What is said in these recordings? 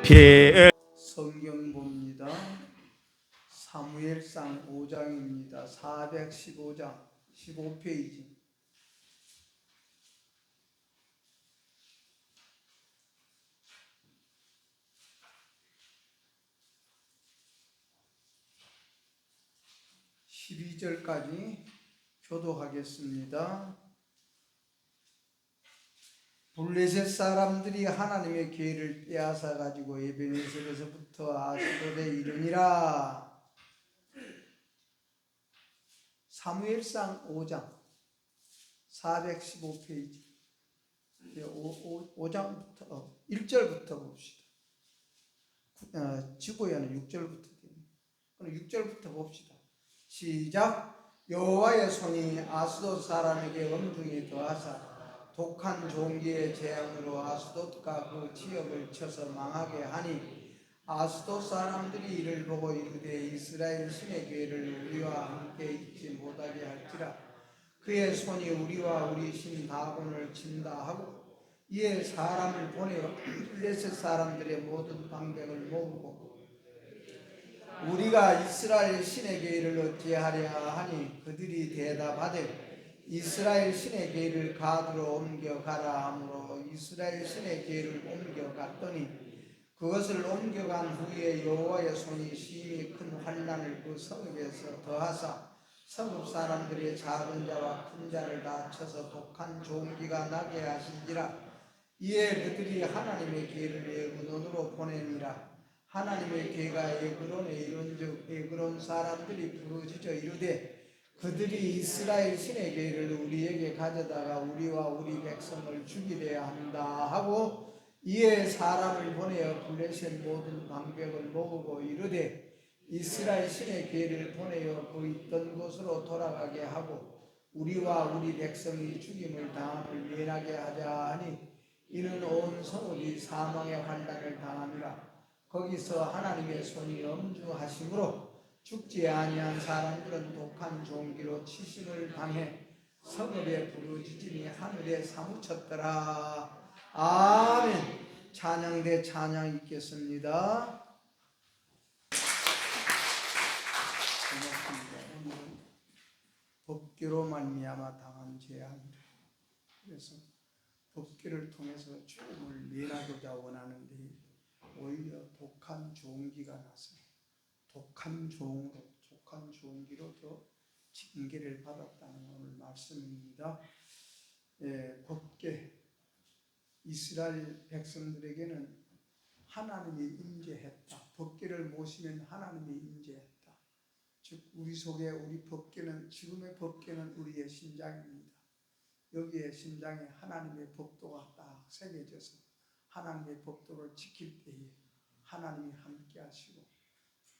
피해 성경 봅니다. 사무엘상 5장입니다. 415장 15페이지. (12절까지) 교도하겠습니다. 블레셋 사람들이 하나님의 계를 빼앗아 가지고 에베네셀에서부터 아스돗에 이르니라. 사무엘상 5장 415페이지 5장부터 1절부터 봅시다. 지고야는 6절부터 됩니다. 그럼 6절부터 봅시다. 시작. 여호와의 손이 아스돗 사람에게 엄중히 더하사 독한 종기의 재앙으로 아스돗과 그 지역을 쳐서 망하게 하니 아스돗 사람들이 이를 보고 이르되 이스라엘 신의 괴를 우리와 함께 있지 못하게 할지라. 그의 손이 우리와 우리 신 다곤을 친다 하고 이에 사람을 보내어 블레셋 사람들의 모든 방백을 모으고 우리가 이스라엘 신의 계를 어찌하랴 하니 그들이 대답하되 이스라엘 신의 계를 가드로 옮겨가라 하므로 이스라엘 신의 계를 옮겨갔더니 그것을 옮겨간 후에 여호와의 손이 심히 큰 환난을 그 성읍에서 더하사 성읍 사람들의 작은 자와 큰 자를 다 쳐서 독한 종기가 나게 하신지라. 이에 그들이 하나님의 계를 에그론으로 보내니라. 하나님의 계가 에그론에 이른즉 에그론 사람들이 부르짖어 이르되 그들이 이스라엘 신의 계를 우리에게 가져다가 우리와 우리 백성을 죽이려 한다 하고 이에 사람을 보내어 블레셋 모든 방백을 모으고 이르되 이스라엘 신의 계를 보내어 그 있던 곳으로 돌아가게 하고 우리와 우리 백성이 죽임을 당함을 면하게 하자 하니 이는 온 성읍이 사망의 환난을 당하니라. 거기서 하나님의 손이 엄중하심으로 죽지 아니한 사람들은 독한 종기로 치심을 당해 성읍에 부르짖으니 하늘에 사무쳤더라. 아멘. 찬양대 찬양 있겠습니다. 고맙습니다. 오늘은 법궤로 말미암아 당한 재앙이라. 그래서 법궤를 통해서 죽음을 면하고자 원하는데 오히려 독한 종기가 나서 독한 종기로 더 징계를 받았다는 오늘 말씀입니다. 법궤 이스라엘 백성들에게는 하나님이 임재했다. 법궤를 모시면 하나님이 임재했다. 즉 우리 속에 우리 법궤는 지금의 법궤는 우리의 심장입니다. 여기에 심장에 하나님의 법도가 딱 새겨져서 하나님의 법도를 지킬 때에 하나님이 함께 하시고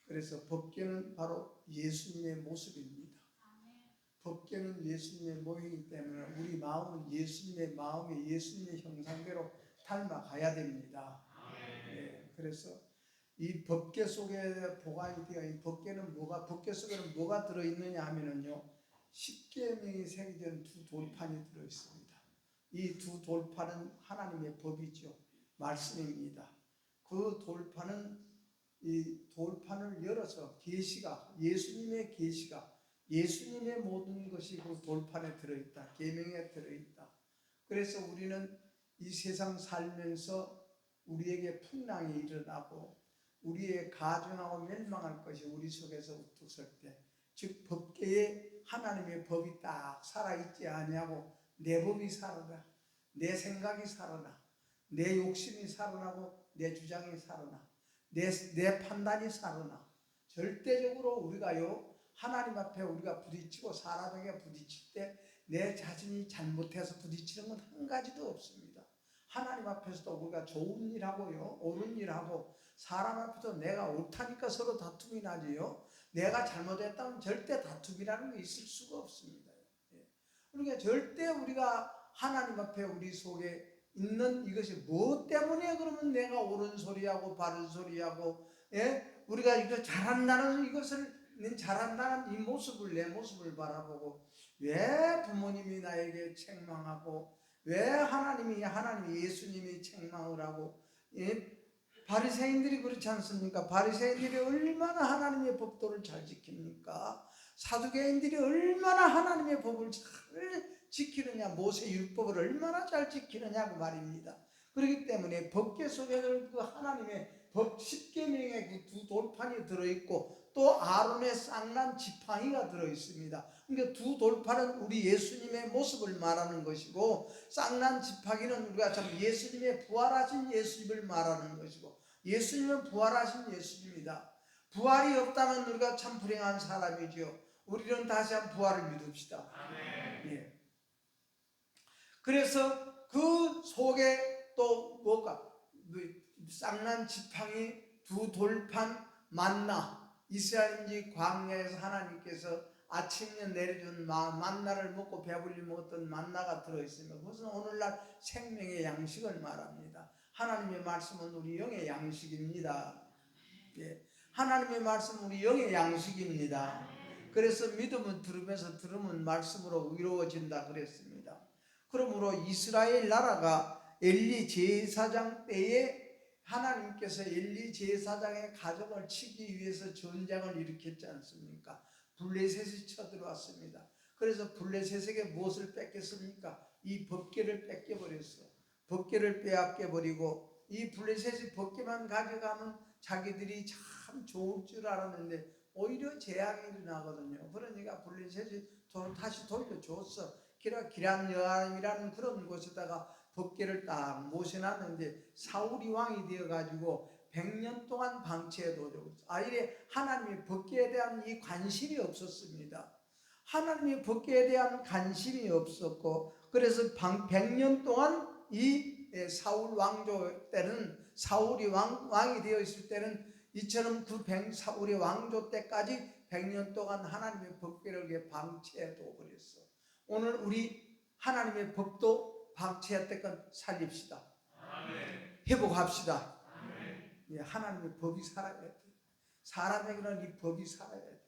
그래서 법궤는 바로 예수님의 모습입니다. 법궤는 예수님의 모형이기 때문에 우리 마음은 예수님의 마음에 예수님의 형상대로 닮아가야 됩니다. 네, 그래서 이 법궤 속에 보관이 되어 이 법궤는 법궤 속에는 뭐가 들어있느냐 하면은요. 십계명이 새겨진 두 돌판이 들어있습니다. 이 두 돌판은 하나님의 법이죠. 말씀입니다. 그 돌판은 이 돌판을 열어서 계시가 예수님의 계시가 예수님의 모든 것이 그 돌판에 들어있다. 계명에 들어있다. 그래서 우리는 이 세상 살면서 우리에게 풍랑이 일어나고 우리의 가증하고 멸망할 것이 우리 속에서 우뚝설 때 즉 법궤에 하나님의 법이 딱 살아있지 아니하고 내 법이 살아나 내 생각이 살아나 내 욕심이 살아나고 내 주장이 살아나 내 판단이 살아나 절대적으로 우리가요 하나님 앞에 우리가 부딪히고 사람에게 부딪힐 때 내 자신이 잘못해서 부딪히는 건 한 가지도 없습니다. 하나님 앞에서도 우리가 좋은 일하고요 옳은 일하고 사람 앞에서 내가 옳다니까 서로 다툼이 나지요. 내가 잘못했다면 절대 다툼이라는 게 있을 수가 없습니다. 그러니까 절대 우리가 하나님 앞에 우리 속에 있는 이것이 무엇 때문에 그러면 내가 옳은 소리하고 바른 소리하고 우리가 이거 잘한다는 이것을 잘한다는 이 모습을 내 모습을 바라보고 왜 부모님이 나에게 책망하고 왜 하나님이 예수님이 책망을 하고 바리새인들이 그렇지 않습니까? 바리새인들이 얼마나 하나님의 법도를 잘 지킵니까? 사두개인들이 얼마나 하나님의 법을 잘 지키느냐, 모세 율법을 얼마나 잘 지키느냐고 말입니다. 그렇기 때문에 법궤 속에는 그 하나님의 법 10계명의 그 두 돌판이 들어있고 또 아론의 쌍난 지팡이가 들어있습니다. 그러니까 두 돌판은 우리 예수님의 모습을 말하는 것이고 쌍난 지팡이는 우리가 참 예수님의 부활하신 예수님을 말하는 것이고 예수님은 부활하신 예수님입니다. 부활이 없다면 우리가 참 불행한 사람이지요. 우리는 다시 한번 부활을 믿읍시다. 예. 그래서 그 속에 또 뭐가 쌍난 지팡이 두 돌판 만나 이스라엘인지 광야에서 하나님께서 아침에 내려준 만나를 먹고 배불리 먹었던 만나가 들어있습니다. 그것은 오늘날 생명의 양식을 말합니다. 하나님의 말씀은 우리 영의 양식입니다. 예. 하나님의 말씀은 우리 영의 양식입니다. 그래서 믿음은 들으면서 들으면 말씀으로 이루어진다 그랬습니다. 그러므로 이스라엘 나라가 엘리 제사장 때에 하나님께서 엘리 제사장의 가정을 치기 위해서 전쟁을 일으켰지 않습니까? 블레셋이 쳐들어왔습니다. 그래서 블레셋에게 무엇을 뺏겼습니까? 이 법궤를 뺏겨버렸어. 법궤를 빼앗겨버리고 이 블레셋이 법궤만 가져가면 자기들이 참 좋을 줄 알았는데 오히려 재앙이 일어나거든요. 그러니까 블레셋이 다시 돌려줬어. 기란 여암이라는 그런 곳에다가 법궤를 딱 모셔놨는데 사울이 왕이 되어가지고 100년 동안 방치해두고 아예 하나님의 법궤에 대한 이 관심이 없었습니다. 하나님의 법궤에 대한 관심이 없었고 그래서 100년 동안 이 사울 왕조 때는 사울이 왕이 되어 있을 때는 이처럼 사울의 왕조 때까지 100년 동안 하나님의 법궤를 방치해두어 버렸어. 오늘 우리 하나님의 법도 방치했던 살립시다. 아멘. 회복합시다. 아멘. 예, 하나님의 법이 살아야 돼. 사람에게는 이 법이 살아야 돼.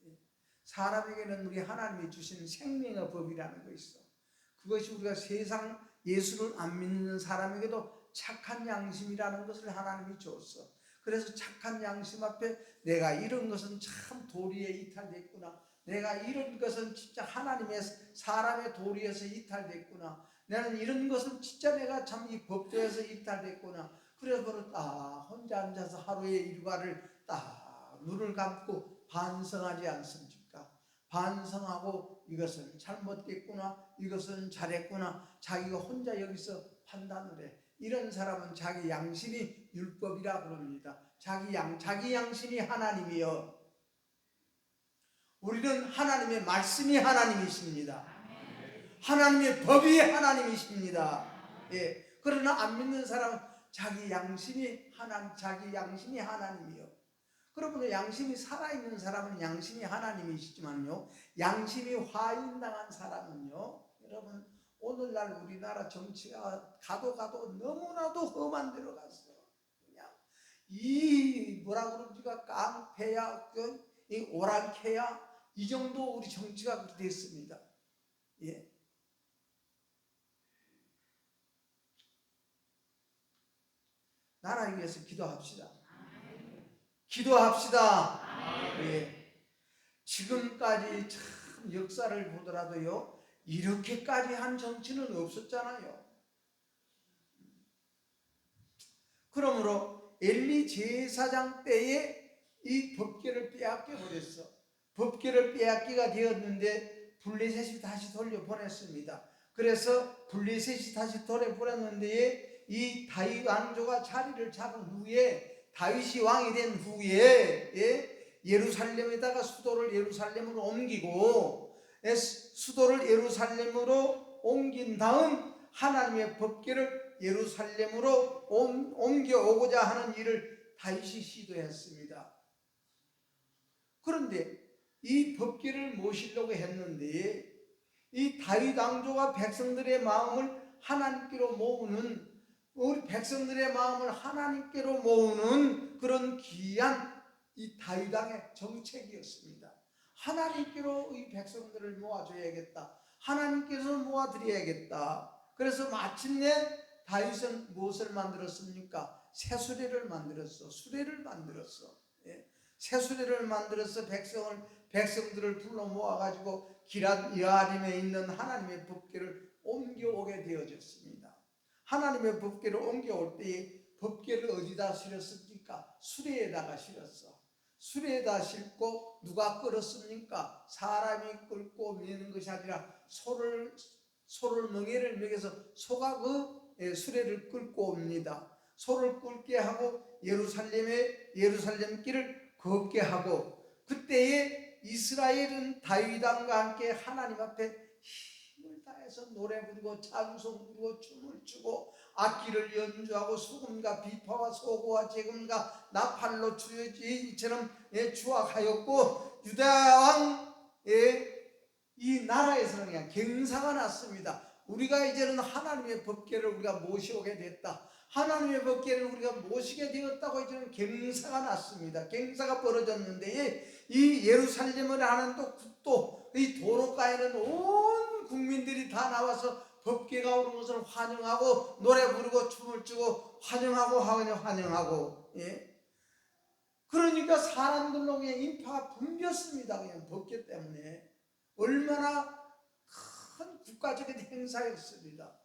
예, 사람에게는 우리 하나님이 주신 생명의 법이라는 거 있어. 그것이 우리가 세상 예수를 안 믿는 사람에게도 착한 양심이라는 것을 하나님이 줬어. 그래서 착한 양심 앞에 내가 이런 것은 참 도리에 이탈됐구나. 내가 이런 것은 진짜 하나님의 사람의 도리에서 이탈됐구나. 나는 이런 것은 진짜 내가 참 이 법도에서 이탈됐구나. 그래서 딱 혼자 앉아서 하루의 일과를 딱 눈을 감고 반성하지 않습니까? 반성하고 이것은 잘못됐구나, 이것은 잘했구나. 자기가 혼자 여기서 판단을 해. 이런 사람은 자기 양심이 율법이라 그럽니다. 자기 양심이 하나님이요. 우리는 하나님의 말씀이 하나님이십니다. 하나님의 법이 하나님이십니다. 예. 그러나 안 믿는 사람은 자기 양심이 하나님이요. 그러므로 양심이 살아있는 사람은 양심이 하나님이시지만요, 양심이 화인당한 사람은요, 여러분 오늘날 우리나라 정치가 가도 너무나도 험한 데로 갔어요. 그냥 이 뭐라 그러지가 깡패야, 이 오랑캐야, 이 정도 우리 정치가 그렇게 됐습니다. 예. 나라를 위해서 기도합시다. 기도합시다. 예. 지금까지 참 역사를 보더라도요, 이렇게까지 한 정치는 없었잖아요. 그러므로 엘리 제사장 때에 이 법궤를 빼앗겨 버렸어. 법궤를 빼앗기가 되었는데 블레셋이 다시 돌려보냈습니다. 그래서 블레셋이 다시 돌려보냈는데 이 다윗 왕조가 자리를 잡은 후에, 다윗이 왕이 된 후에 예루살렘에다가 수도를 예루살렘으로 옮기고, 수도를 예루살렘으로 옮긴 다음 하나님의 법궤를 예루살렘으로 옮겨오고자 하는 일을 다윗이 시도했습니다. 그런데 이 법궤를 모시려고 했는데 이 다윗 왕조가 백성들의 마음을 하나님께로 모으는, 우리 백성들의 마음을 하나님께로 모으는 그런 귀한 이 다윗 왕의 정책이었습니다. 하나님께로 이 백성들을 모아줘야겠다. 하나님께서 모아드려야겠다. 그래서 마침내 다윗은 무엇을 만들었습니까? 새 수레를 만들었어. 수레를 만들었어. 예? 새 수레를 만들어서 백성들을 불러 모아가지고 기럇 여아림에 있는 하나님의 법궤를 옮겨오게 되어졌습니다. 하나님의 법궤를 옮겨올 때에 법궤를 어디다 실었습니까? 수레에다가 실었어. 수레에다 싣고 누가 끌었습니까? 사람이 끌고 미는 것이 아니라 소를 멍에를 먹여서 소가 그 수레를 끌고 옵니다. 소를 끌게 하고 예루살렘 길을 걷게 하고, 그때에 이스라엘은 다윗 왕과 함께 하나님 앞에 힘을 다해서 노래 부르고 찬송 부르고 춤을 추고 악기를 연주하고 수금과 비파와 소고와 재금과 나팔로 이처럼 추악하였고, 유다 왕의 이 나라에서는 그냥 경사가 났습니다. 우리가 이제는 하나님의 법궤를 우리가 모셔오게 됐다. 하나님의 법궤를 우리가 모시게 되었다고 이제는 경사가 났습니다. 경사가 벌어졌는데, 이 예루살렘을 하는 또 이 도로가에는 온 국민들이 다 나와서 법궤가 오는 것을 환영하고 노래 부르고 춤을 추고 환영하고 예? 그러니까 사람들로 그냥 인파가 붐볐습니다. 그냥 법궤 때문에. 얼마나 큰 국가적인 행사였습니다.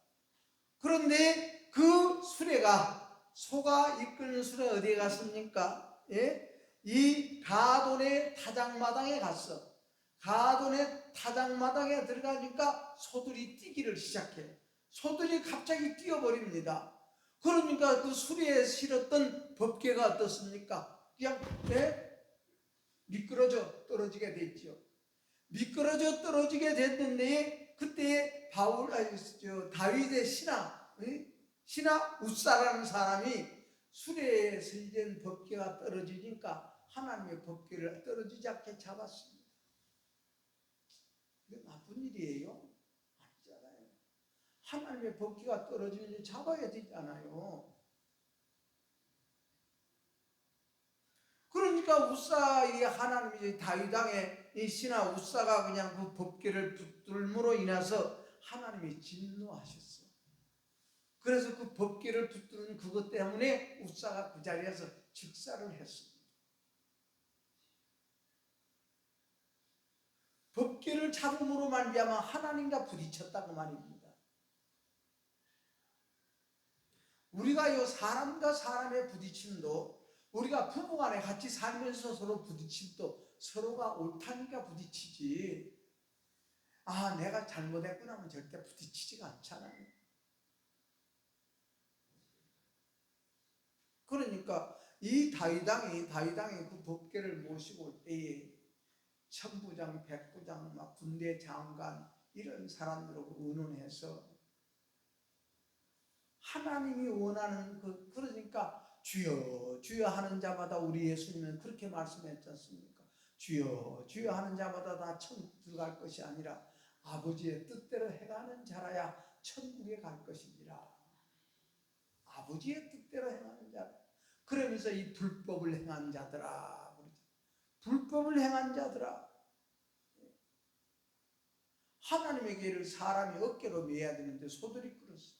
그런데 그 수레가, 소가 이끄는 수레가 어디에 갔습니까? 예? 이 가돈의 타작마당에 갔어. 가돈의 타작마당에 들어가니까 소들이 뛰기를 시작해. 소들이 갑자기 뛰어버립니다. 그러니까 그 수레에 실었던 법궤가 어떻습니까? 그냥 미끄러져 떨어지게 됐죠. 미끄러져 떨어지게 됐는데, 그때 다윗의 신하 우사라는 사람이 수레에 실린 법궤가 떨어지니까 하나님의 법궤를 떨어지지 않게 잡았습니다. 이거 나쁜 일이에요? 아니잖아요. 하나님의 법궤가 떨어지면 잡아야 되잖아요. 그러니까 우사의 하나님이 다윗 왕의 이 신하 우사가 그냥 그 법궤를 붙들므로 인해서 하나님이 진노하셨어. 그래서 그 법궤를 붙드는 그것 때문에 우사가 그 자리에서 즉사를 했습니다. 법궤를 잡음으로 말미암아 하나님과 부딪혔다고 말입니다. 우리가 사람과 사람의 부딪힘도, 우리가 부부간에 같이 살면서 서로 부딪힘도 서로가 옳다니까 부딪히지, 내가 잘못했구나 하면 절대 부딪히지가 않잖아요. 그러니까 이 다윗 왕이 그 법궤를 모시고 올 때에 천부장, 백부장, 군대 장관 이런 사람들하고 의논해서 하나님이 원하는 그러니까 주여 주여 하는 자마다, 우리 예수님은 그렇게 말씀했지 않습니까? 주여 주여 하는 자마다 다 천국 들어갈 것이 아니라 아버지의 뜻대로 행하는 자라야 천국에 갈 것이니라. 아버지의 뜻대로 행하는 자. 그러면서 이 불법을 행한 자들아, 불법을 행한 자들아. 하나님의 계를 사람이 어깨로 메야 되는데 소들이 끌었어.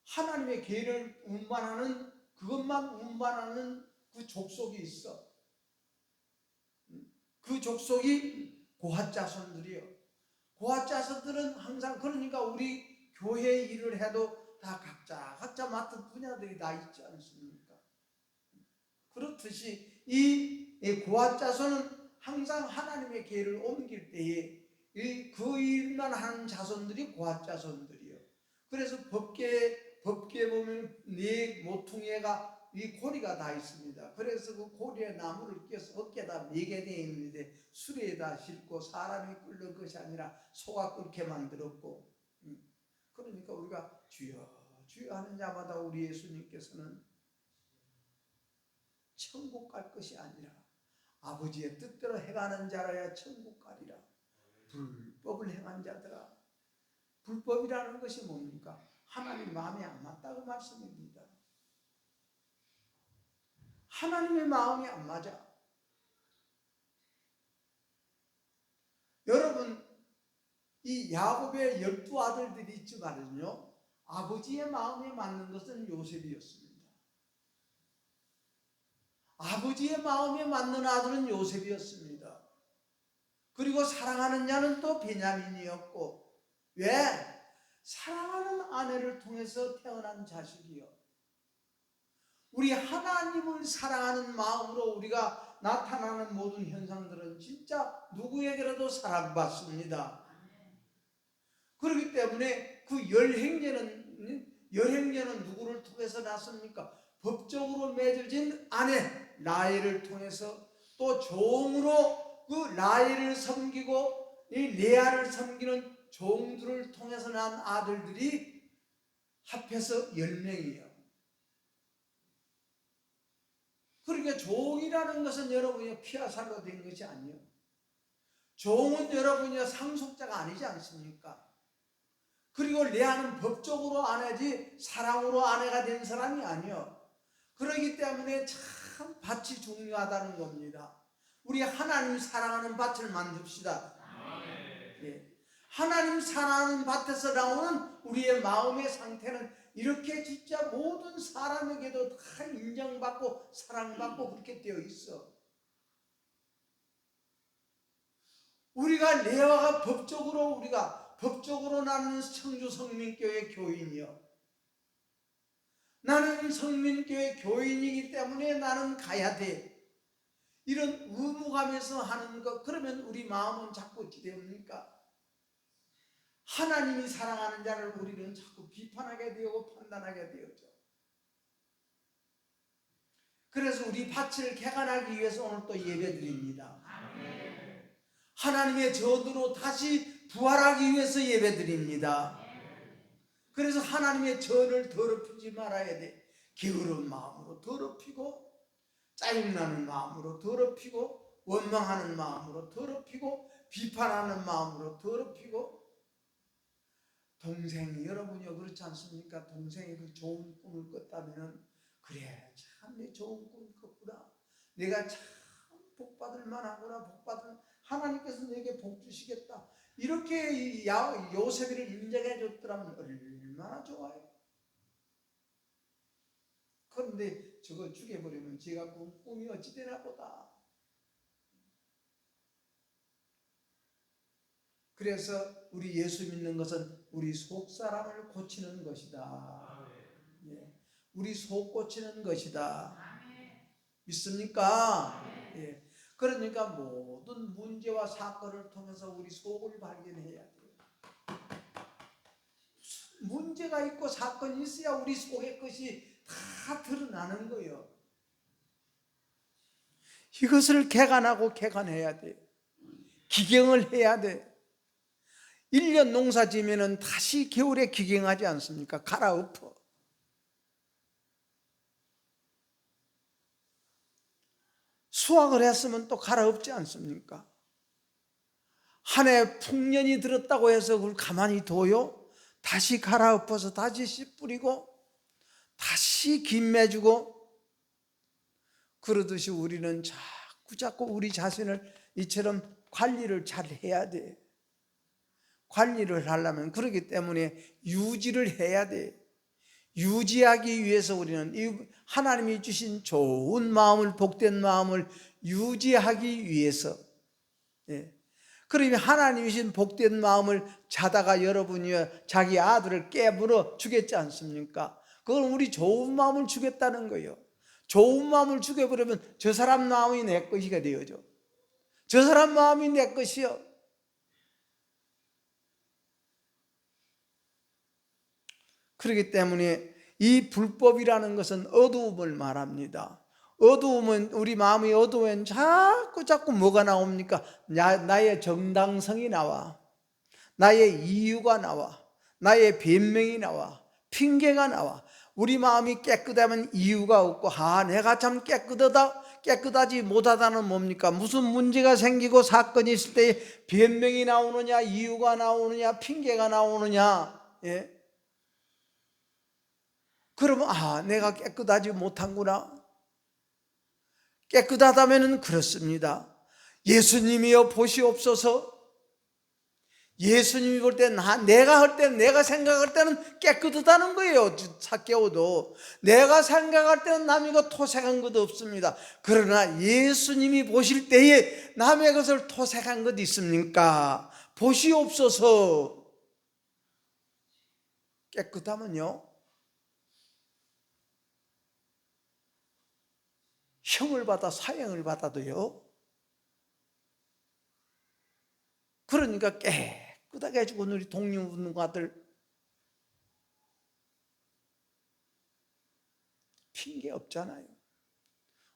하나님의 계를 운반하는, 그것만 운반하는 그 족속이 있어. 그 족속이 고핫 자손들이요. 고핫 자손들은 항상, 그러니까 우리 교회 일을 해도 다 각자 맡은 분야들이 다 있지 않습니까? 그렇듯이 이 고핫 자손은 항상 하나님의 계를 옮길 때에 그 일만 하는 자손들이 고핫 자손들이요. 그래서 법궤 보면 네 모퉁이가 이 고리가 다 있습니다. 그래서 그 고리에 나무를 껴서 어깨에다 매게 되어 있는데, 수레에다 싣고 사람이 끌는 것이 아니라 소가 끌게 만들었고, 그러니까 우리가 주여 주여 하는 자마다 우리 예수님께서는 천국 갈 것이 아니라 아버지의 뜻대로 행하는 자라야 천국 가리라. 불법을 행한 자들아. 불법이라는 것이 뭡니까? 하나님 마음에 안 맞다고 말씀입니다. 하나님의 마음이 안 맞아. 여러분, 이 야곱의 12 아들들이 있지만요, 아버지의 마음에 맞는 것은 요셉이었습니다. 아버지의 마음에 맞는 아들은 요셉이었습니다. 그리고 사랑하는 자는 또 베냐민이었고, 왜? 사랑하는 아내를 통해서 태어난 자식이요. 우리 하나님을 사랑하는 마음으로 우리가 나타나는 모든 현상들은 진짜 누구에게라도 사랑받습니다. 그렇기 때문에 그 열행제는 누구를 통해서 났습니까? 법적으로 맺어진 아내 라헬을 통해서, 또 종으로 그 라헬을 섬기고 이 레아를 섬기는 종들을 통해서 난 아들들이 합해서 10명이에요. 그러니까 종이라는 것은 여러분이 피와 살로 된 것이 아니에요. 종은 여러분이 상속자가 아니지 않습니까? 그리고 레아는 법적으로 아내지 사랑으로 아내가 된 사람이 아니에요. 그렇기 때문에 참 밭이 중요하다는 겁니다. 우리 하나님 사랑하는 밭을 만듭시다. 예. 하나님 사랑하는 밭에서 나오는 우리의 마음의 상태는 이렇게 진짜 모든 사람에게도 다 인정받고 사랑받고 그렇게 되어 있어. 우리가 레아가 법적으로 나는 청주 성민교회 교인이요. 나는 성민교회 교인이기 때문에 나는 가야 돼. 이런 의무감에서 하는 것, 그러면 우리 마음은 자꾸 어찌 됩니까? 하나님이 사랑하는 자를 우리는 자꾸 비판하게 되고 판단하게 되었죠. 그래서 우리 밭을 개간하기 위해서 오늘 또 예배드립니다. 하나님의 전으로 다시 부활하기 위해서 예배드립니다. 그래서 하나님의 전을 더럽히지 말아야 돼. 게으른 마음으로 더럽히고, 짜증나는 마음으로 더럽히고, 원망하는 마음으로 더럽히고, 비판하는 마음으로 더럽히고. 동생이, 여러분이요 그렇지 않습니까? 동생이 그 좋은 꿈을 꿨다면, 그래 참 내 좋은 꿈을 꿨구나, 내가 참 복받을 만하구나, 하나님께서 내게 복 주시겠다, 이렇게 요셉이를 인정해 줬더라면 얼마나 좋아요. 그런데 저거 죽여버리면 제가 꾼 꿈이 어찌 되나 보다. 그래서 우리 예수 믿는 것은 우리 속 사람을 고치는 것이다. 예. 우리 속 고치는 것이다. 믿습니까? 예. 그러니까 모든 문제와 사건을 통해서 우리 속을 발견해야 돼요. 문제가 있고 사건이 있어야 우리 속의 것이 다 드러나는 거예요. 이것을 개간해야 돼요. 기경을 해야 돼. 1년 농사 지면은 다시 겨울에 기경하지 않습니까? 갈아엎어. 수확을 했으면 또 갈아엎지 않습니까? 한 해 풍년이 들었다고 해서 그걸 가만히 둬요? 다시 갈아엎어서 다시 씨 뿌리고 다시 김매주고, 그러듯이 우리는 자꾸 우리 자신을 이처럼 관리를 잘 해야 돼. 관리를 하려면, 그렇기 때문에 유지를 해야 돼. 유지하기 위해서 우리는 이 하나님이 주신 좋은 마음을, 복된 마음을 유지하기 위해서, 예. 그러면 하나님이 주신 복된 마음을 자다가 여러분이 자기 아들을 깨물어 주겠지 않습니까? 그건 우리 좋은 마음을 주겠다는 거예요. 좋은 마음을 죽여버리면 저 사람 마음이 내 것이가 되어져. 저 사람 마음이 내 것이요. 그렇기 때문에 이 불법이라는 것은 어두움을 말합니다. 어두움은, 우리 마음이 어두우면 자꾸 뭐가 나옵니까? 나의 정당성이 나와, 나의 이유가 나와, 나의 변명이 나와, 핑계가 나와. 우리 마음이 깨끗하면 이유가 없고, 내가 참 깨끗하지 못하다는 뭡니까? 무슨 문제가 생기고 사건이 있을 때 변명이 나오느냐, 이유가 나오느냐, 핑계가 나오느냐. 예? 그러면 내가 깨끗하지 못한구나. 깨끗하다면 그렇습니다. 예수님이여 보시옵소서. 예수님이 볼 때는 내가 할 때는, 내가 생각할 때는 깨끗하다는 거예요. 삭개오도 내가 생각할 때는 남의 것 토색한 것도 없습니다. 그러나 예수님이 보실 때에 남의 것을 토색한 것 있습니까? 보시옵소서. 깨끗하면요 형을 받아 사형을 받아도요, 그러니까 깨끗하게 해주고 우리 독립운동가들 핑계 없잖아요.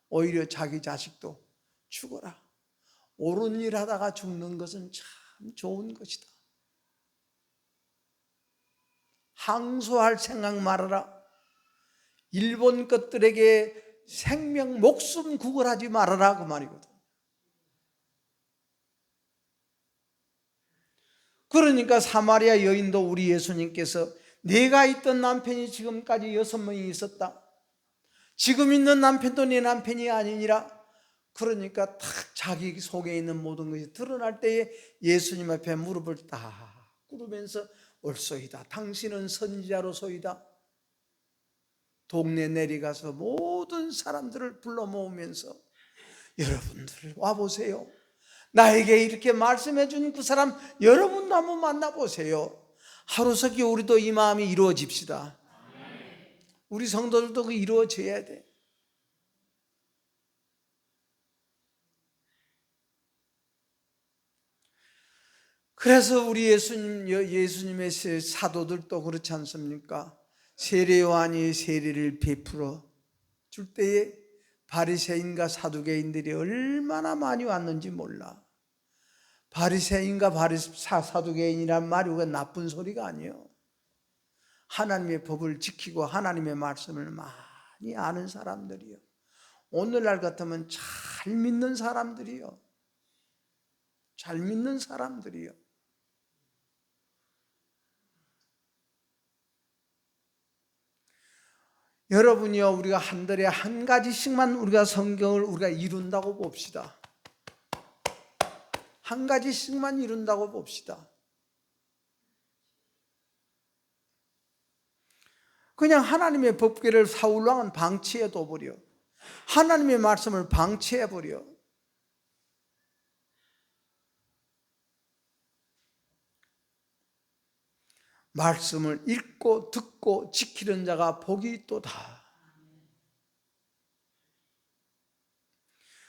오히려 자기 자식도 죽어라, 옳은 일 하다가 죽는 것은 참 좋은 것이다, 항소할 생각 말아라, 일본 것들에게 생명 목숨 구걸하지 말아라, 그 말이거든. 그러니까 사마리아 여인도 우리 예수님께서 내가 있던 남편이 지금까지 6명이 있었다, 지금 있는 남편도 네 남편이 아니니라. 그러니까 딱 자기 속에 있는 모든 것이 드러날 때에 예수님 앞에 무릎을 딱 꿇으면서 옳소이다, 당신은 선지자로소이다. 동네 내려가서 모든 사람들을 불러 모으면서 여러분들 와보세요, 나에게 이렇게 말씀해 준 그 사람 여러분도 한번 만나보세요. 하루속히 우리도 이 마음이 이루어집시다. 우리 성도들도 그 이루어져야 돼. 그래서 우리 예수님의 사도들도 그렇지 않습니까? 세례요한이 세례를 베풀어 줄 때에 바리새인과 사두개인들이 얼마나 많이 왔는지 몰라. 바리새인과 사두개인이란 말이 왜 나쁜 소리가 아니에요. 하나님의 법을 지키고 하나님의 말씀을 많이 아는 사람들이요, 오늘날 같으면 잘 믿는 사람들이요, 잘 믿는 사람들이요. 여러분이요, 우리가 한 달에 한 가지씩만 우리가 성경을 우리가 이룬다고 봅시다. 한 가지씩만 이룬다고 봅시다. 그냥 하나님의 법궤를 사울왕은 방치해둬 버려. 하나님의 말씀을 방치해 버려. 말씀을 읽고 듣고 지키는 자가 복이 있도다.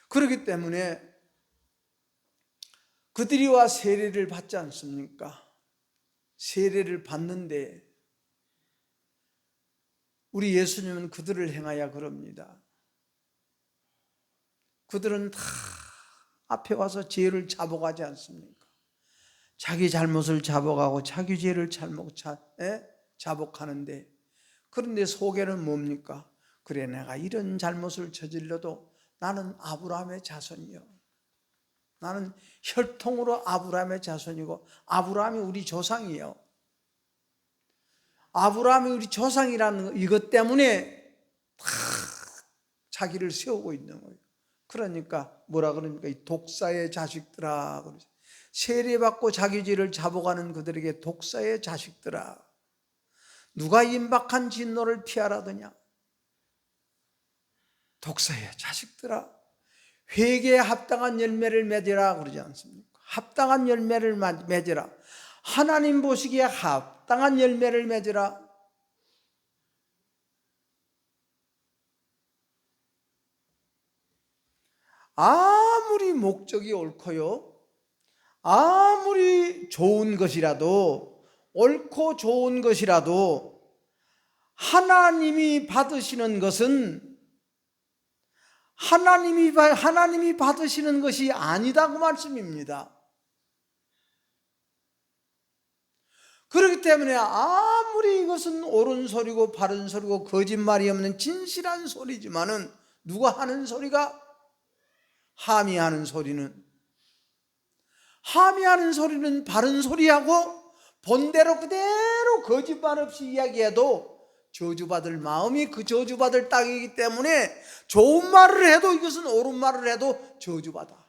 그렇기 때문에 그들이 와 세례를 받지 않습니까? 세례를 받는데 우리 예수님은 그들을 향하여 그럽니다. 그들은 다 앞에 와서 죄를 자복하지 않습니까? 자기 잘못을 자복하고 자기 죄를 자복하는데, 그런데 속에는 뭡니까? 그래, 내가 이런 잘못을 저질러도 나는 아브라함의 자손이요, 나는 혈통으로 아브라함의 자손이고 아브라함이 우리 조상이요, 아브라함이 우리 조상이라는 이것 때문에 다 자기를 세우고 있는 거예요. 그러니까 뭐라 그러니까 이 독사의 자식들아, 세례받고 자기 죄를 자복하는 그들에게 독사의 자식들아, 누가 임박한 진노를 피하라더냐. 독사의 자식들아, 회개에 합당한 열매를 맺으라 그러지 않습니까? 합당한 열매를 맺으라. 하나님 보시기에 합당한 열매를 맺으라. 아무리 목적이 옳고요, 아무리 좋은 것이라도, 옳고 좋은 것이라도 하나님이 받으시는 것은 하나님이 받으시는 것이 아니다고 말씀입니다. 그렇기 때문에 아무리 이것은 옳은 소리고 바른 소리고 거짓말이 없는 진실한 소리지만은 누가 하는 소리가, 함의하는 소리는 바른 소리하고 본대로 그대로 거짓말 없이 이야기해도 저주받을 마음이 그 저주받을 땅이기 때문에 좋은 말을 해도, 이것은 옳은 말을 해도 저주받아.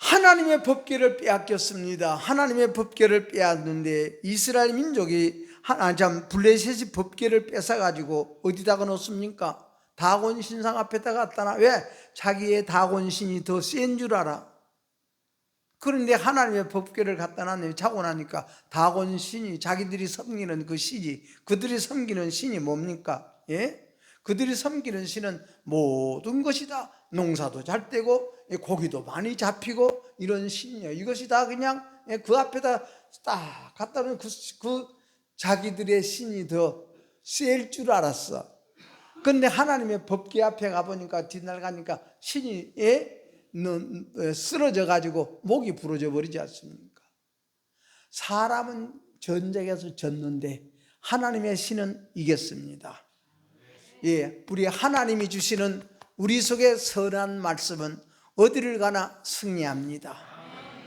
하나님의 법궤를 빼앗겼습니다. 하나님의 법궤를 빼앗는데 이스라엘 민족이 블레셋이 법궤를 뺏어가지고 어디다가 놓습니까? 다곤 신상 앞에다 갖다 놔. 왜? 자기의 다곤 신이 더 센 줄 알아. 그런데 하나님의 법궤를 갖다 놨는데 자고 나니까 다곤 신이, 자기들이 섬기는 그 신이, 그들이 섬기는 신이 뭡니까? 예? 그들이 섬기는 신은 모든 것이 다 농사도 잘 되고 고기도 많이 잡히고 이런 신이에요. 이것이 다 그냥 그 앞에다 딱 갖다 놓으면 그 자기들의 신이 더 셀 줄 알았어. 그런데 하나님의 법궤 앞에 가보니까 뒷날 가니까 신이 쓰러져 가지고 목이 부러져 버리지 않습니까? 사람은 전쟁에서 졌는데 하나님의 신은 이겼습니다. 예, 우리 하나님이 주시는 우리 속의 선한 말씀은 어디를 가나 승리합니다.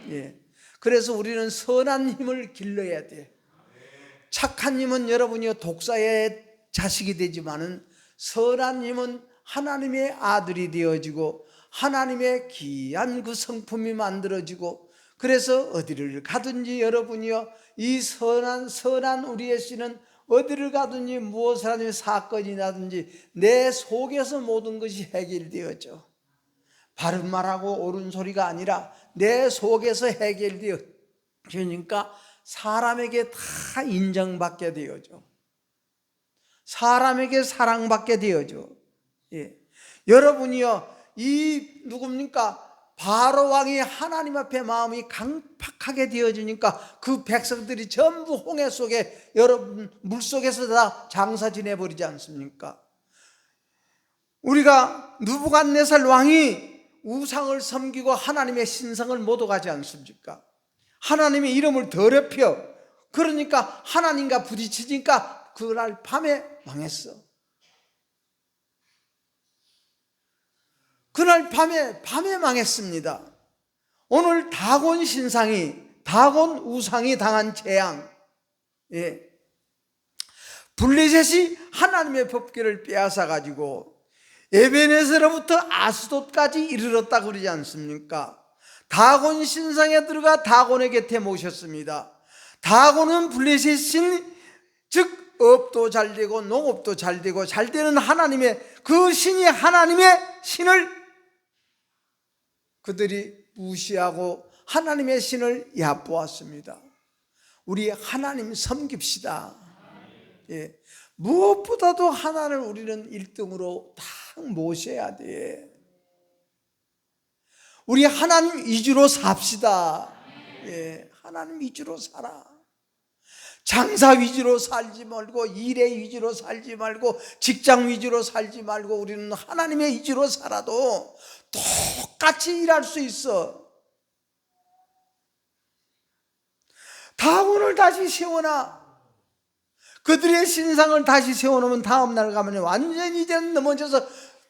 예, 그래서 우리는 선한 힘을 길러야 돼. 착한 힘은 여러분이 독사의 자식이 되지만은 선한 힘은 하나님의 아들이 되어지고 하나님의 귀한 그 성품이 만들어지고, 그래서 어디를 가든지 여러분이요, 이 선한 우리의 신은 어디를 가든지 무엇을 하든지 사건이 나든지 내 속에서 모든 것이 해결되어져. 바른 말하고 옳은 소리가 아니라 내 속에서 해결되어지니까 사람에게 다 인정받게 되어져. 사람에게 사랑받게 되어져. 예. 여러분이요, 이 누굽니까? 바로 왕이 하나님 앞에 마음이 강팍하게 되어지니까 그 백성들이 전부 홍해 속에, 여러분 물속에서 다 장사 지내버리지 않습니까? 우리가 느부갓네살 왕이 우상을 섬기고 하나님의 신성을 못 오가지 않습니까? 하나님의 이름을 더럽혀. 그러니까 하나님과 부딪히니까 그날 밤에 망했어. 그날 밤에 망했습니다. 오늘 다곤 신상이, 다곤 우상이 당한 재앙, 예. 블레셋이 하나님의 법궤를 빼앗아 가지고 에베네스로부터 아스돗까지 이르렀다고 그러지 않습니까? 다곤 신상에 들어가 다곤의 곁에 모셨습니다. 다곤은 블레셋 신, 즉 업도 잘 되고 농업도 잘 되고 잘 되는 하나님의 그 신이, 하나님의 신을 그들이 무시하고 하나님의 신을 얕보았습니다. 우리 하나님 섬깁시다. 예. 무엇보다도 하나님을 우리는 1등으로 딱 모셔야 돼. 우리 하나님 위주로 삽시다. 예. 하나님 위주로 살아. 장사 위주로 살지 말고, 일의 위주로 살지 말고, 직장 위주로 살지 말고, 우리는 하나님의 위주로 살아도 똑같이 일할 수 있어. 다곤을 다시 세워놔. 그들의 신상을 다시 세워놓으면 다음날 가면 완전히 이제는 넘어져서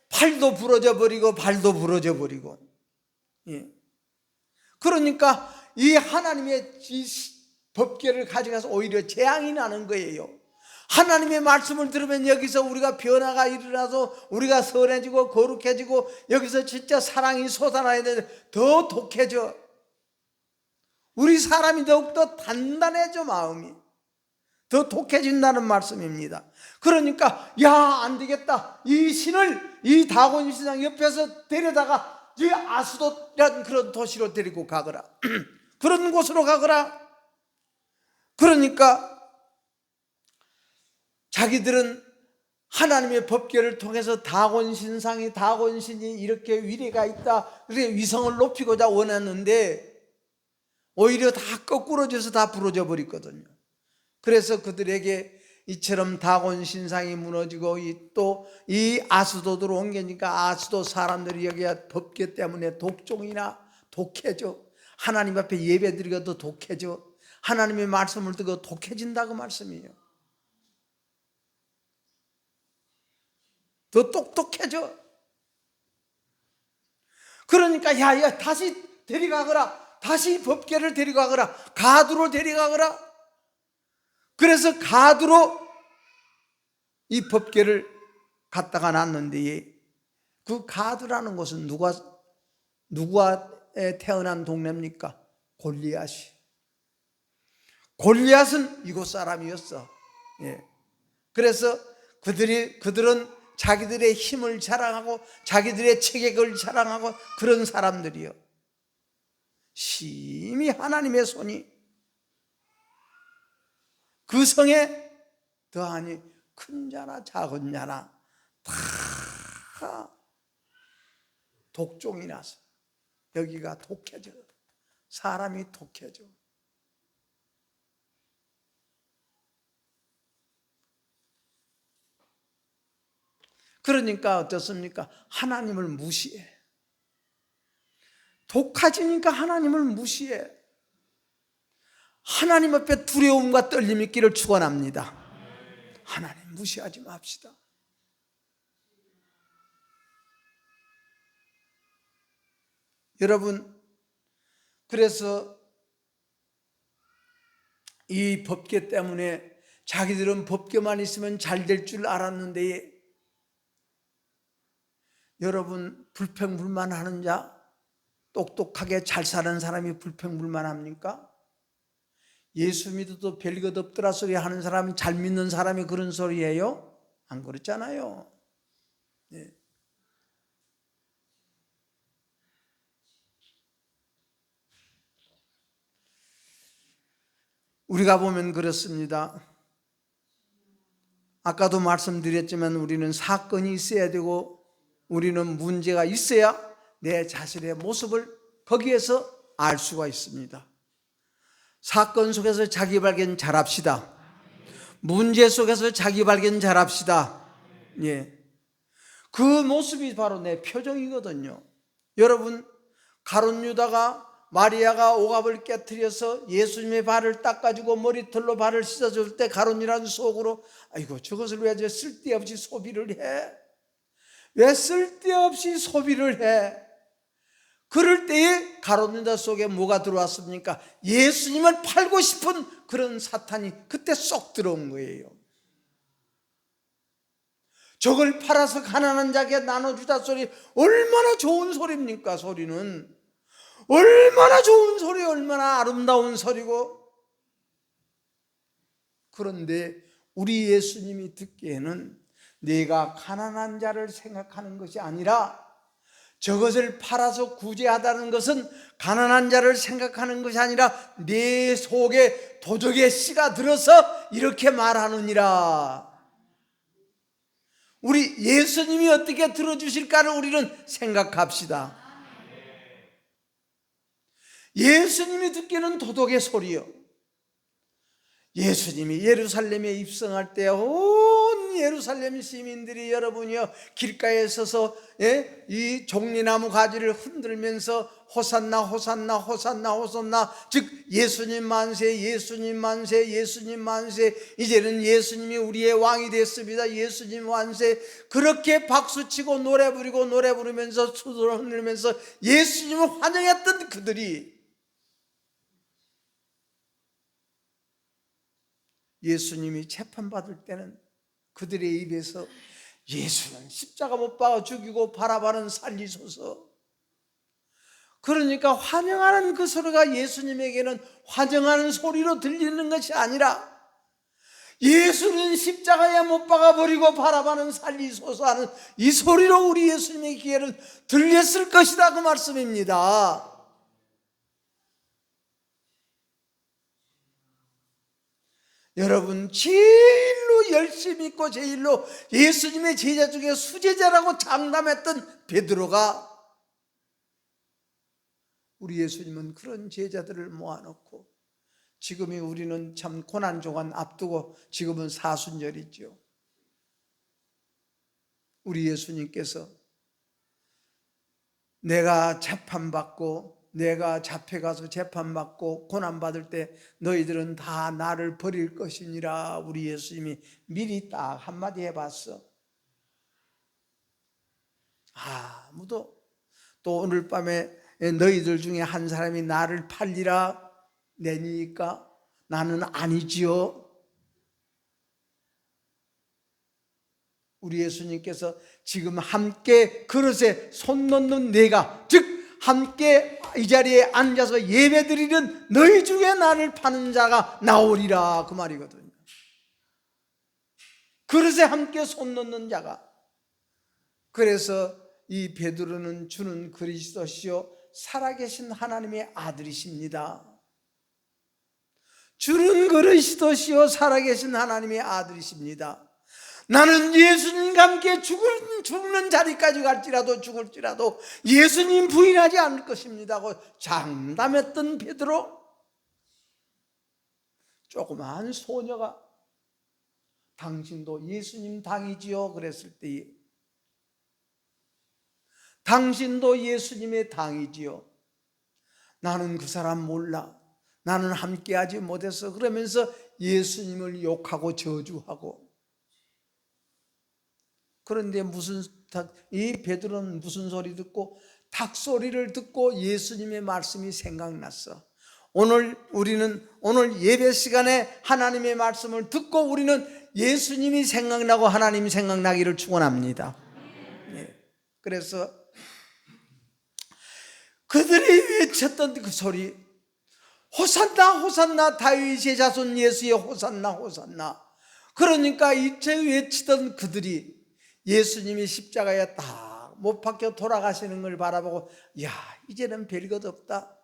팔도 부러져 버리고 발도 부러져 버리고. 예. 그러니까 이 하나님의 법궤를 가져가서 오히려 재앙이 나는 거예요. 하나님의 말씀을 들으면 여기서 우리가 변화가 일어나서 우리가 선해지고 거룩해지고 여기서 진짜 사랑이 솟아나야 되는데 더 독해져. 우리 사람이 더욱더 단단해져. 마음이 더 독해진다는 말씀입니다. 그러니까 안 되겠다, 이 신을 이 다곤 신상 옆에서 데려다가 이 아스돗이라는 그런 도시로 데리고 가거라. 그런 곳으로 가거라. 그러니까 자기들은 하나님의 법궤를 통해서 다곤 신이 이렇게 위례가 있다, 그래서 위성을 높이고자 원했는데 오히려 다 거꾸로져서 다 부러져 버렸거든요. 그래서 그들에게 이처럼 다곤 신상이 무너지고 또 이 아스돗으로 옮기니까 아스돗 사람들이 여기가 법궤 때문에 독종이나 독해져. 하나님 앞에 예배 드리고도 독해져. 하나님의 말씀을 듣고 독해진다고 말씀이에요. 더 똑똑해져. 그러니까 야 다시 데려가거라. 다시 법궤를 데려가거라. 가두로 데려가거라. 그래서 가두로 이 법궤를 갖다가 놨는데, 그 가두라는 것은 누가 태어난 동네입니까? 골리앗이. 골리앗은 이곳 사람이었어. 예. 그래서 그들은 자기들의 힘을 자랑하고 자기들의 체격을 자랑하고 그런 사람들이요. 심히 하나님의 손이 그 성에 더하니 큰 자나 작은 자나 다 독종이 나서 여기가 독해져. 사람이 독해져. 그러니까 어떻습니까? 하나님을 무시해. 독해지니까 하나님을 무시해. 하나님 앞에 두려움과 떨림이 있기를 축원합니다. 하나님 무시하지 맙시다. 여러분, 그래서 이 법계 때문에 자기들은 법계만 있으면 잘 될 줄 알았는데, 여러분, 불평불만하는 자, 똑똑하게 잘 사는 사람이 불평불만합니까? 예수 믿어도 별것 없더라 소리 하는 사람이, 잘 믿는 사람이 그런 소리예요? 안 그렇잖아요. 네. 우리가 보면 그렇습니다. 아까도 말씀드렸지만 우리는 사건이 있어야 되고 우리는 문제가 있어야 내 자신의 모습을 거기에서 알 수가 있습니다. 사건 속에서 자기 발견 잘합시다. 문제 속에서 자기 발견 잘합시다. 예. 그 모습이 바로 내 표정이거든요. 여러분, 가룟 유다가 마리아가 오갑을 깨뜨려서 예수님의 발을 닦아주고 머리털로 발을 씻어줄 때 가룟 유다는 속으로 아이고 저것을 왜 쓸데없이 소비를 해? 왜 쓸데없이 소비를 해? 그럴 때에 가룟 유다 속에 뭐가 들어왔습니까? 예수님을 팔고 싶은 그런 사탄이 그때 쏙 들어온 거예요. 저걸 팔아서 가난한 자에게 나눠주자 소리, 얼마나 좋은 소리입니까? 소리는 얼마나 좋은 소리, 얼마나 아름다운 소리고. 그런데 우리 예수님이 듣기에는 네가 가난한 자를 생각하는 것이 아니라 저것을 팔아서 구제하다는 것은 가난한 자를 생각하는 것이 아니라 네 속에 도적의 씨가 들어서 이렇게 말하느니라. 우리 예수님이 어떻게 들어주실까를 우리는 생각합시다. 예수님이 듣기는 도덕의 소리요. 예수님이 예루살렘에 입성할 때 온 예루살렘 시민들이 여러분이요 길가에 서서 이 종리나무 가지를 흔들면서 호산나 호산나 호산나 호산나, 즉 예수님 만세 예수님 만세 예수님 만세, 이제는 예수님이 우리의 왕이 됐습니다 예수님 만세, 그렇게 박수치고 노래 부르고 노래 부르면서 수도를 흔들면서 예수님을 환영했던 그들이 예수님이 재판받을 때는 그들의 입에서 예수는 십자가 못 박아 죽이고 바라바는 살리소서, 그러니까 환영하는 그 소리가 예수님에게는 환영하는 소리로 들리는 것이 아니라 예수는 십자가에 못 박아버리고 바라바는 살리소서 하는 이 소리로 우리 예수님의 귀에는 들렸을 것이다, 그 말씀입니다. 여러분, 제일로 열심히 있고 제일로 예수님의 제자 중에 수제자라고 장담했던 베드로가, 우리 예수님은 그런 제자들을 모아놓고 지금이 우리는 참 고난조간 앞두고 지금은 사순절이죠. 우리 예수님께서 내가 재판받고 내가 잡혀가서 재판받고 고난받을 때 너희들은 다 나를 버릴 것이니라 우리 예수님이 미리 딱 한마디 해봤어. 아무도 또 오늘 밤에 너희들 중에 한 사람이 나를 팔리라 내니까 나는 아니지요. 우리 예수님께서 지금 함께 그릇에 손 넣는 내가, 즉 함께 이 자리에 앉아서 예배드리는 너희 중에 나를 파는 자가 나오리라, 그 말이거든요. 그릇에 함께 손 넣는 자가. 그래서 이 베드로는 주는 그리스도시요 살아계신 하나님의 아들이십니다. 주는 그리스도시요 살아계신 하나님의 아들이십니다. 나는 예수님과 함께 죽는 자리까지 갈지라도 죽을지라도 예수님 부인하지 않을 것입니다 하고 장담했던 베드로, 조그마한 소녀가 당신도 예수님 당이지요 그랬을 때에 당신도 예수님의 당이지요. 나는 그 사람 몰라. 나는 함께하지 못해서, 그러면서 예수님을 욕하고 저주하고. 그런데 이 베드로는 무슨 소리 듣고, 닭 소리를 듣고 예수님의 말씀이 생각났어. 오늘 예배 시간에 하나님의 말씀을 듣고 우리는 예수님이 생각나고 하나님이 생각나기를 축원합니다. 그래서 그들이 외쳤던 그 소리, 호산나 호산나 다윗의 자손 예수의 호산나 호산나. 그러니까 이제 외치던 그들이 예수님이 십자가에 딱 못 박혀 돌아가시는 걸 바라보고, 야, 이제는 별것 없다.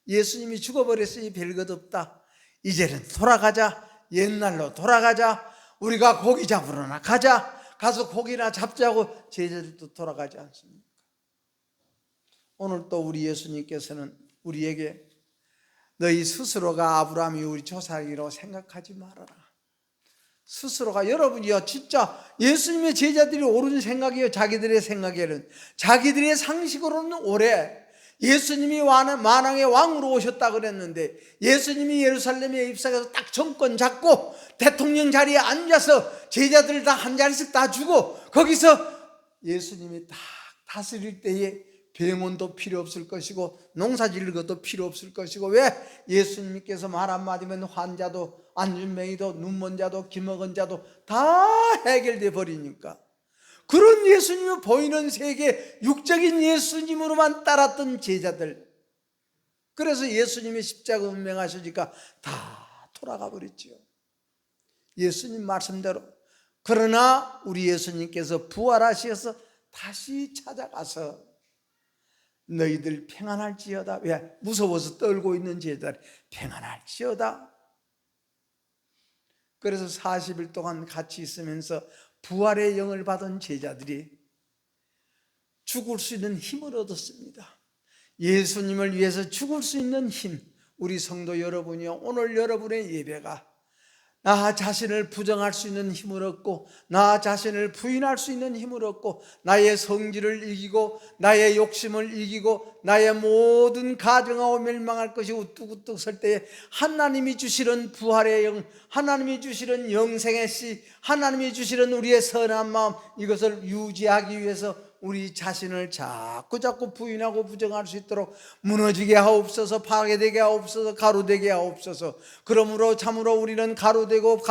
예수님이 죽어버렸으니 별것 없다. 이제는 돌아가자. 옛날로 돌아가자. 우리가 고기 잡으러나 가자. 가서 고기나 잡자고 제자들도 돌아가지 않습니까? 오늘 또 우리 예수님께서는 우리에게 너희 스스로가 아브라함이 우리 조상이라고 생각하지 말아라. 스스로가, 여러분이요 진짜 예수님의 제자들이 옳은 생각이에요. 자기들의 생각에는, 자기들의 상식으로는 오래 예수님이 만왕의 왕으로 오셨다 그랬는데, 예수님이 예루살렘에 입성해서 딱 정권 잡고 대통령 자리에 앉아서 제자들 다 한 자리씩 다 주고, 거기서 예수님이 딱 다스릴 때에 병원도 필요 없을 것이고 농사 지을 것도 필요 없을 것이고, 왜? 예수님께서 말 한마디면 환자도 안진뱅이도 눈먼 자도 기먹은 자도 다 해결돼 버리니까. 그런 예수님을 보이는 세계 육적인 예수님으로만 따랐던 제자들, 그래서 예수님이 십자가 운명하시니까 다 돌아가 버렸지요. 예수님 말씀대로. 그러나 우리 예수님께서 부활하셔서 다시 찾아가서 너희들 평안할지어다. 왜? 무서워서 떨고 있는 제자들 평안할지어다. 그래서 40일 동안 같이 있으면서 부활의 영을 받은 제자들이 죽을 수 있는 힘을 얻었습니다. 예수님을 위해서 죽을 수 있는 힘. 우리 성도 여러분이요, 오늘 여러분의 예배가 나 자신을 부정할 수 있는 힘을 얻고, 나 자신을 부인할 수 있는 힘을 얻고, 나의 성질을 이기고 나의 욕심을 이기고 나의 모든 가증하고 멸망할 것이 우뚝우뚝 설 때에 하나님이 주시는 부활의 영, 하나님이 주시는 영생의 씨, 하나님이 주시는 우리의 선한 마음, 이것을 유지하기 위해서 우리 자신을 자꾸 부인하고 부정할 수 있도록 무너지게 하옵소서, 파괴되게 하옵소서, 가루되게 하옵소서. 그러므로 참으로 우리는 가루되고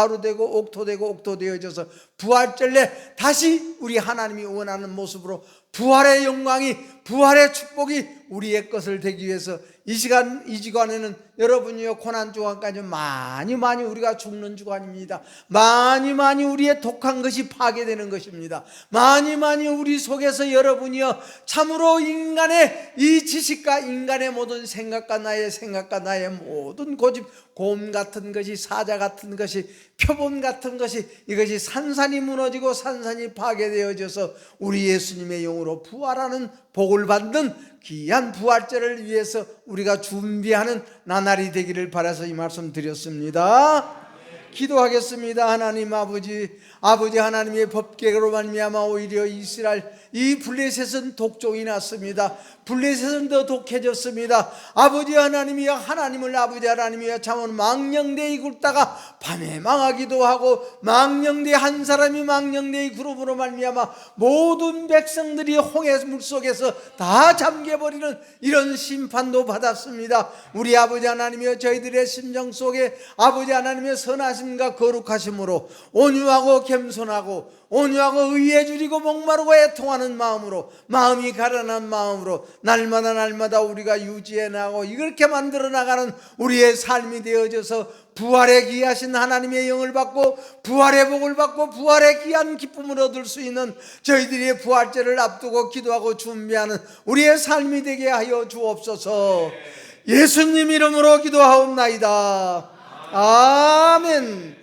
옥토되어져서 부활절에 다시 우리 하나님이 원하는 모습으로 부활의 영광이, 부활의 축복이 우리의 것을 되기 위해서 이 주간에는 여러분이요, 고난주간까지 많이 우리가 죽는 주간입니다. 많이 우리의 독한 것이 파괴되는 것입니다. 많이 우리 속에서 여러분이요, 참으로 인간의 이 지식과 인간의 모든 생각과 나의 모든 고집, 곰 같은 것이, 사자 같은 것이, 표본 같은 것이, 이것이 산산이 무너지고 산산이 파괴되어져서 우리 예수님의 영으로 부활하는 복을 받는 귀한 부활절을 위해서 우리가 준비하는 나날이 되기를 바라서 이 말씀 드렸습니다. 기도하겠습니다. 하나님 아버지 하나님의 법궤로 말미암아 오히려 이스라엘 이 블레셋은 독종이 났습니다. 블레셋은 더 독해졌습니다. 아버지 하나님이여, 하나님을 아버지 하나님이여, 참으로 망령되이 굴다가 밤에 망하기도 하고, 망령되이 한 사람이 망령되이 그룹으로 말미암아 모든 백성들이 홍해 물속에서 다 잠겨버리는 이런 심판도 받았습니다. 우리 아버지 하나님이여, 저희들의 심정 속에 아버지 하나님의 선하신 하심과 거룩하심으로 온유하고 겸손하고 온유하고 의에 줄이고 목마르고 애통하는 마음으로 마음이 가련한 마음으로 날마다 우리가 유지해 나가고 이렇게 만들어 나가는 우리의 삶이 되어져서 부활의 귀하신 하나님의 영을 받고 부활의 복을 받고 부활의 귀한 기쁨을 얻을 수 있는 저희들이 부활절을 앞두고 기도하고 준비하는 우리의 삶이 되게 하여 주옵소서. 예수님 이름으로 기도하옵나이다. 아멘.